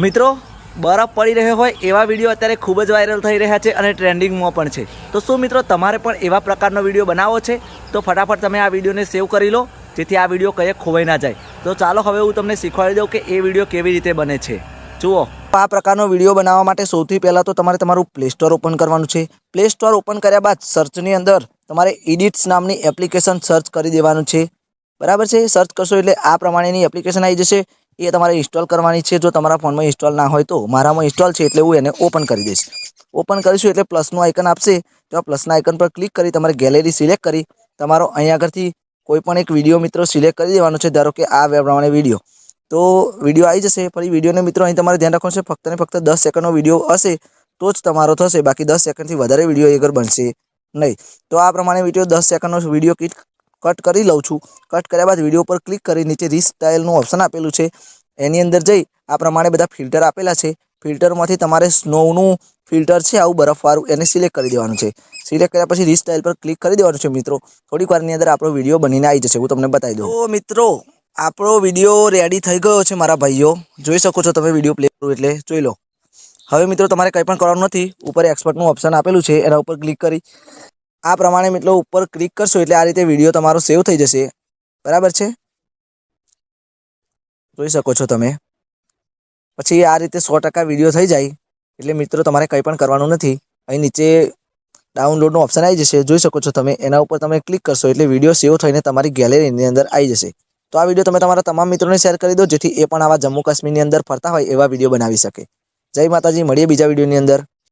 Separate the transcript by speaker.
Speaker 1: મિત્રો બરફ પડી રહ્યો હોય એવા વિડીયો અત્યારે ખૂબ જ વાયરલ થઈ રહ્યા છે અને ટ્રેન્ડિંગમાં પણ છે. તો શું મિત્રો તમારે પણ એવા પ્રકારનો વિડીયો બનાવવો છે તો ફટાફટ તમે આ વિડીયોને સેવ કરી લો, જેથી આ વિડીયો કંઈ ખોવાઈ ના જાય. તો ચાલો હવે હું તમને શીખવાડી દઉં કે એ વિડીયો કેવી રીતે બને છે. જુઓ, આ પ્રકારનો વિડીયો બનાવવા માટે સૌથી પહેલાં તો તમારે તમારું પ્લે સ્ટોર ઓપન કરવાનું છે. પ્લે સ્ટોર ઓપન કર્યા બાદ સર્ચની અંદર તમારે એડિટ્સ નામની એપ્લિકેશન સર્ચ કરી દેવાનું છે. બરાબર છે. સર્ચ કરશો એટલે આ પ્રમાણેની એપ્લિકેશન આવી જશે. એ તમારે ઇન્સ્ટોલ કરવાની છે. જો તમારા ફોનમાં ઇન્સ્ટોલ ના હોય તો મારામાં ઇન્સ્ટોલ છે એટલે હું એને ઓપન કરી દઈશ. ઓપન કરીશું એટલે પ્લસનું આઇકન આપશે. તો પ્લસના આઇકન પર ક્લિક કરી તમારે ગેલેરી સિલેક્ટ કરી તમારો અહીં આગળથી કોઈ પણ એક વિડીયો મિત્રો સિલેક્ટ કરી દેવાનો છે. ધારો કે આ પ્રમાણે વિડીયો, તો વિડીયો આવી જશે. ફરી વિડીયોને મિત્રો અહીં તમારે ધ્યાન રાખવાનું છે, ફક્ત ને ફક્ત 10 સેકન્ડનો વિડીયો હશે તો જ તમારો થશે, બાકી 10 સેકન્ડથી વધારે વિડીયો આગળ બનશે નહીં. તો આ પ્રમાણે વિડીયો 10 સેકન્ડનો વિડીયો કટ કરી લઉં છું. કટ કર્યા બાદ વિડીયો પર ક્લિક કરી નીચે રીસ્ટાઇલનું ઓપ્શન આપેલું છે એની અંદર જઈ આ પ્રમાણે બધા ફિલ્ટર આપેલા છે. ફિલ્ટરમાંથી તમારે સ્નોનું ફિલ્ટર છે આવું બરફવાળું, એને સિલેક્ટ કરી દેવાનું છે. સિલેક્ટ કર્યા પછી રીસ્ટાઇલ પર ક્લિક કરી દેવાનું છે. મિત્રો થોડીક વારની અંદર આપણો વિડીયો બનીને આવી જશે. હું તમને બતાવી દઉં. તો મિત્રો આપણો વિડીયો રેડી થઈ ગયો છે મારા ભાઈઓ, જોઈ શકો છો તમે. વિડીયો પ્લે કરું એટલે જોઈ લો. હવે મિત્રો તમારે કંઈ પણ કરવાનું નથી. ઉપર એક્સપર્ટનું ઓપ્શન આપેલું છે એના ઉપર ક્લિક કરી આ પ્રમાણે મિત્રો ઉપર ક્લિક કરશો એટલે આ રીતે વિડીયો તમારો સેવ થઈ જશે. બરાબર છે, જોઈ શકો છો તમે. પછી આ રીતે 100% વિડીયો થઈ જાય એટલે મિત્રો તમારે કંઈ પણ કરવાનું નથી. અહીં નીચે ડાઉનલોડનું ઓપ્શન આવી જશે, જોઈ શકો છો તમે. એના ઉપર તમે ક્લિક કરશો એટલે વિડીયો સેવ થઈને તમારી ગેલેરીની અંદર આવી જશે. તો આ વિડીયો તમે તમારા તમામ મિત્રોને શેર કરી દો, જેથી એ પણ આવા જમ્મુ કાશ્મીરની અંદર ફરતા હોય એવા વિડીયો બનાવી શકે. જય માતાજી, મળીએ બીજા વિડીયોની અંદર.